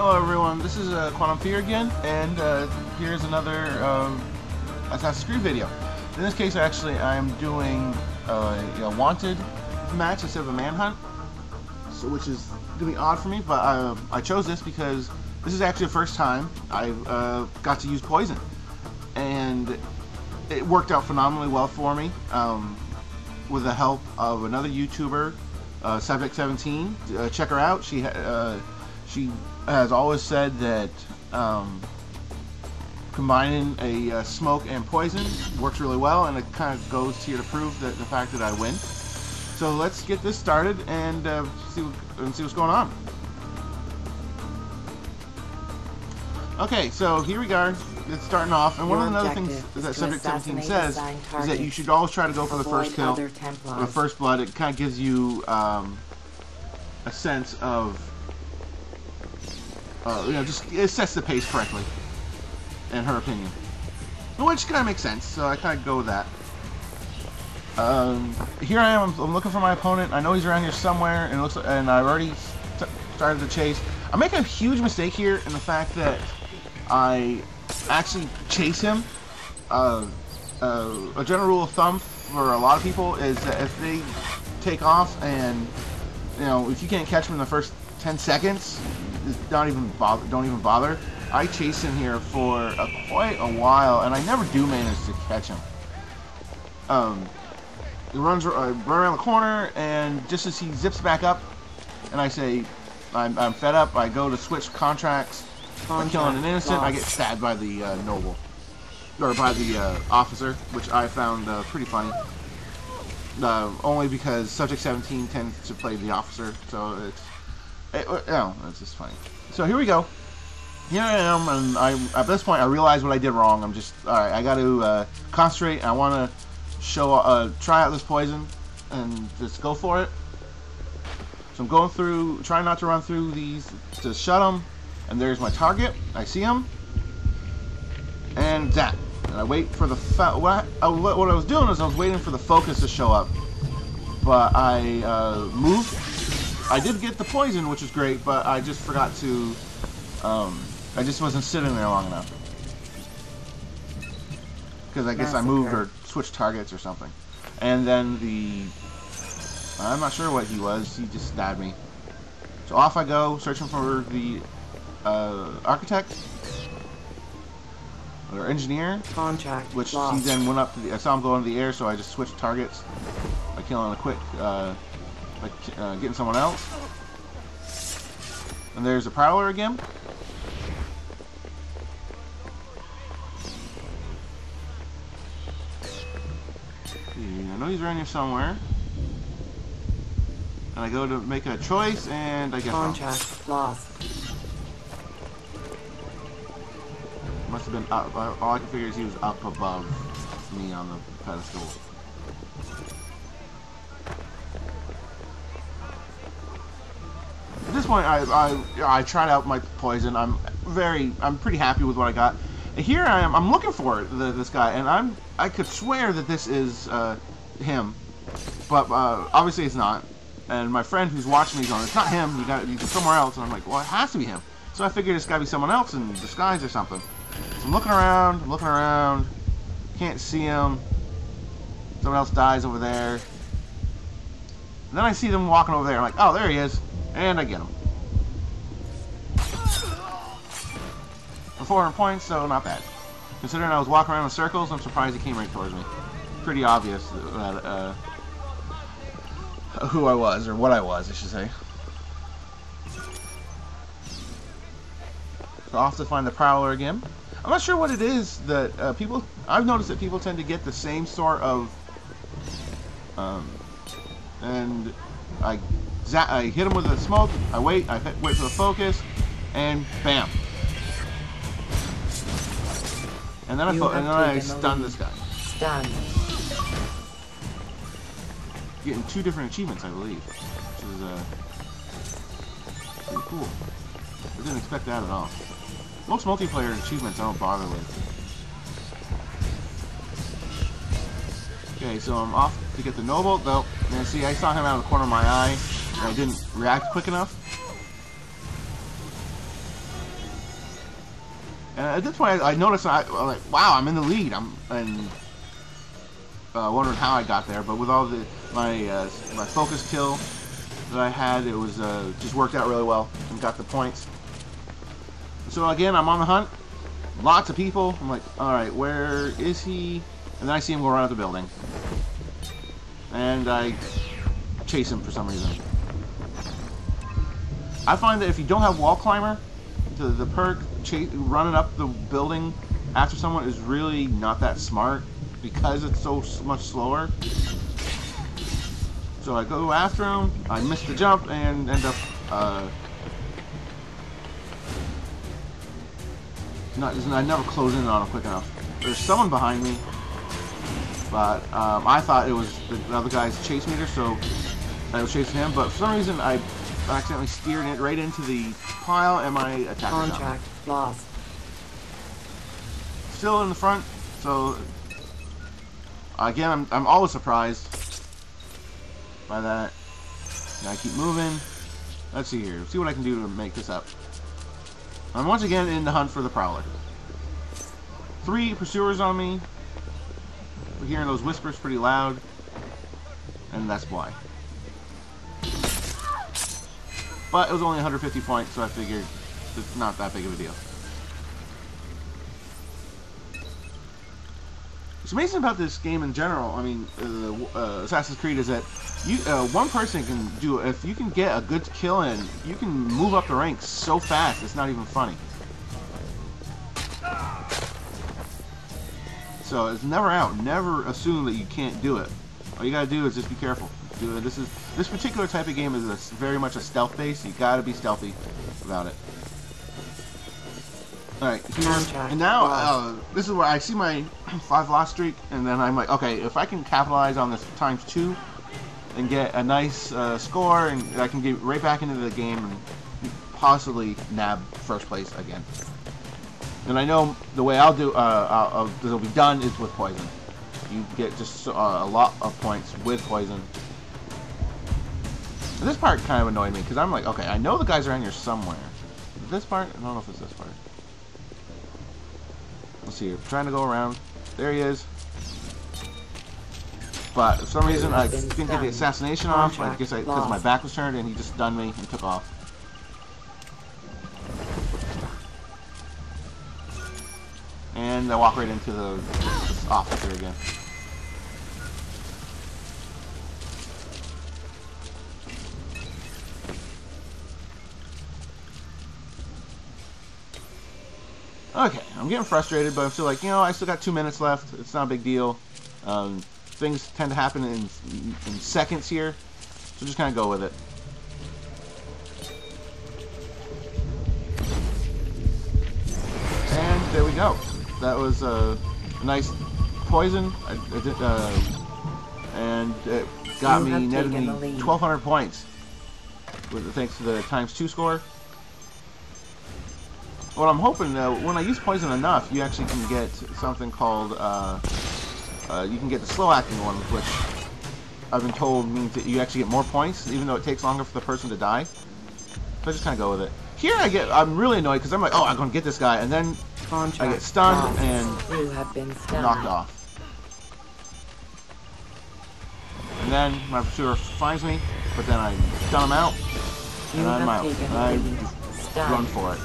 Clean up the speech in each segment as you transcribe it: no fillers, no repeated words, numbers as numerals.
Hello everyone, this is Quantum Fear again, and here's another Assassin's Creed video. In this case, actually, I'm doing a wanted match instead of a manhunt, so which is going to be odd for me, but I chose this because this is actually the first time I've got to use poison, and it worked out phenomenally well for me with the help of another YouTuber, Subject17. Check her out. She has always said that combining a smoke and poison works really well, and it kind of goes here to prove that the fact that I win. So let's get this started and see what's going on. Okay, so here we go. It's starting off, and one of the other things that Subject17 says is that you should always try to go for the first kill, or the first blood. It kind of gives you a sense of just it sets the pace correctly, in her opinion. Which kind of makes sense, so I kind of go with that. Here I am, I'm looking for my opponent. I know he's around here somewhere, and it looks like, and I've already started the chase. I'm making a huge mistake here in the fact that I actually chase him. A general rule of thumb for a lot of people is that if they take off and, if you can't catch them in the first 10 seconds, don't even bother. I chase him here for quite a while, and I never do manage to catch him. He runs right around the corner, and just as he zips back up, and I say, I'm fed up, I go to switch contracts by killing an innocent, I get stabbed by the noble, or by the officer, which I found pretty funny. Only because Subject17 tends to play the officer, so it's just funny. So here we go. Here I am, and at this point I realize what I did wrong. I'm just alright. I got to concentrate. I want to try out this poison and just go for it. So I'm going through, trying not to run through these to shut them. And there's my target. I see him, and that. And I wait for the what I was doing is I was waiting for the focus to show up, but I moved. I did get the poison, which is great, but I just forgot to. I just wasn't sitting there long enough because I guess I moved or switched targets or something. And then I'm not sure what he was. He just stabbed me. So off I go, searching for the architect or engineer. Contract which lost. He then went up to I saw him go into the air, so I just switched targets by killing a quick, getting someone else. And there's the Prowler again. I know he's around here somewhere. And I go to make a choice, and I get contract lost. Must have been up. All I can figure is he was up above me on the pedestal. At this point, I tried out my poison. I'm pretty happy with what I got. And here I am. I'm looking for this guy, and I could swear that this is him, but obviously it's not. And my friend who's watching me going, "It's not him. He's somewhere else." And I'm like, "Well, it has to be him." So I figured it's got to be someone else in disguise or something. So I'm looking around, can't see him. Someone else dies over there. And then I see them walking over there. I'm like, oh, there he is. And I get him. For 400 points, so not bad. Considering I was walking around in circles, I'm surprised he came right towards me. Pretty obvious that, who I was, or what I was, I should say. So off to find the Prowler again. I'm not sure what it is that I've noticed that people tend to get the same sort of, and I hit him with the smoke, I wait for the focus, and bam. And then I stun this guy. Stun. Getting 2 different achievements, I believe, which is pretty cool. I didn't expect that at all. Most multiplayer achievements I don't bother with. Okay, so I'm off to get the noble. Though, and see, I saw him out of the corner of my eye, and I didn't react quick enough. And at this point, I noticed I'm like, wow, I'm in the lead. And wondering how I got there, but with all my focus kill that I had, it was just worked out really well and got the points. So again, I'm on the hunt. Lots of people. I'm like, all right, where is he? And then I see him go around the building, and I chase him for some reason. I find that if you don't have wall climber, the perk running up the building after someone is really not that smart because it's so much slower. So I go after him, I miss the jump, and end up I never close in on him quick enough. There's someone behind me, but I thought it was the other guy's chase meter, so I was chasing him. But for some reason, I accidentally steered it right into the pile, and my attack contract lost. Still in the front, so again, I'm always surprised by that. And I keep moving. Let's see here. See what I can do to make this up. I'm once again in the hunt for the Prowler. 3 pursuers on me. We're hearing those whispers pretty loud, and that's why. But it was only 150 points, so I figured it's not that big of a deal. What's amazing about this game in general, I mean, Assassin's Creed, is that you one person can do, if you can get a good kill in, you can move up the ranks so fast, it's not even funny. So it's never out. Never assume that you can't do it. All you gotta do is just be careful. This particular type of game is very much a stealth base. You gotta be stealthy about it. Alright, and now this is where I see my 5 loss streak, and then I'm like, okay, if I can capitalize on this ×2 and get a nice score, and I can get right back into the game and possibly nab first place again. And I know the way I'll do, it'll be done is with poison. You get just a lot of points with poison. And this part kind of annoyed me because I'm like, okay, I know the guys are in here somewhere. This part, I don't know if it's this part. Let's see here. I'm trying to go around. There he is. But for some reason I didn't get the assassination off. I guess because my back was turned and he just stunned me and took off. And I walk right into this officer again. Okay, I'm getting frustrated, but I'm still like, you know, I still got 2 minutes left. It's not a big deal. Things tend to happen in seconds here, so just kind of go with it. And there we go. That was a nice poison, and it got me, netted me 1,200 points, thanks to the ×2 score. What I'm hoping, when I use poison enough, you actually can get something called, you can get the slow acting one, which I've been told means that you actually get more points, even though it takes longer for the person to die. So I just kind of go with it. Here I'm really annoyed because I'm like, oh, I'm going to get this guy, and then I get stunned and knocked off. And then my pursuer finds me, but then I stun him out, and I'm out. And I just run for it.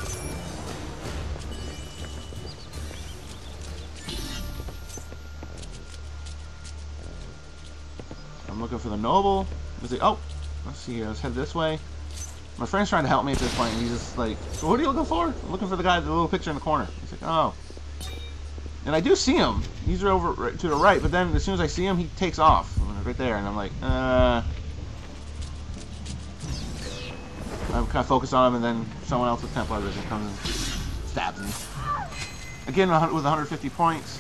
I'm looking for the noble. Oh, let's see here. Let's head this way. My friend's trying to help me at this point, and he's just like, so what are you looking for? I'm looking for the guy, the little picture in the corner. He's like, oh. And I do see him. He's over to the right, but then as soon as I see him, he takes off. Right there, and I'm like, I'm kind of focused on him, and then someone else with Templar Vision comes and stabs me. Again, with 150 points.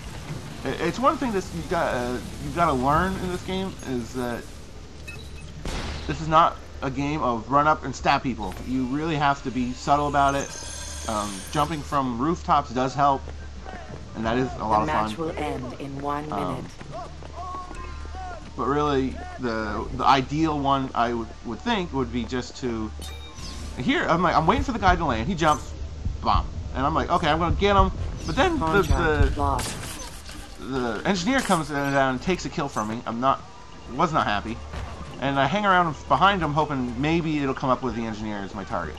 It's one thing that you've got to learn in this game, is that this is not a game of run up and stab people. You really have to be subtle about it. Jumping from rooftops does help, and that is a lot of fun. The match will end in 1 minute. But really, the ideal one I would think would be just to. Here, I'm waiting for the guy to land. He jumps, bomb, and I'm like, okay, I'm gonna get him. But then Contract lost. the engineer comes down and takes a kill from me. Was not happy. And I hang around behind him hoping maybe it'll come up with the engineer as my target.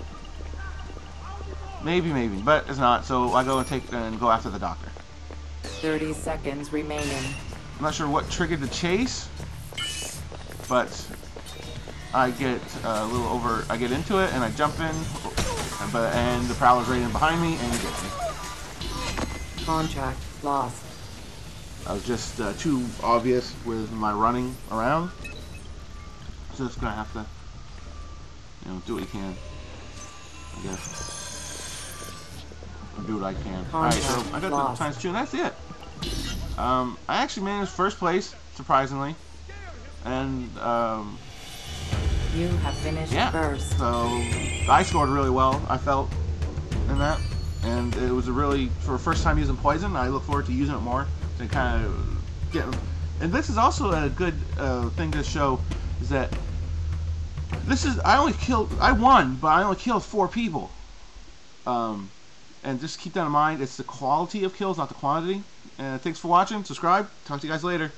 Maybe, but it's not, so I go and go after the doctor. 30 seconds remaining. I'm not sure what triggered the chase, but I get I get into it and I jump in, and the Prowler's right in behind me and he gets me. Contract lost. I was just too obvious with my running around. So just gonna have to, do what you can, I guess. Do what I can. Alright, so I got the ×2, and that's it. I actually managed first place, surprisingly. And, you have finished first. So I scored really well, I felt, in that. And it was for a first time using poison. I look forward to using it more to kind of get. And this is also a good thing to show, is that I won, but I only killed 4 people. And just keep that in mind. It's the quality of kills, not the quantity. And thanks for watching. Subscribe. Talk to you guys later.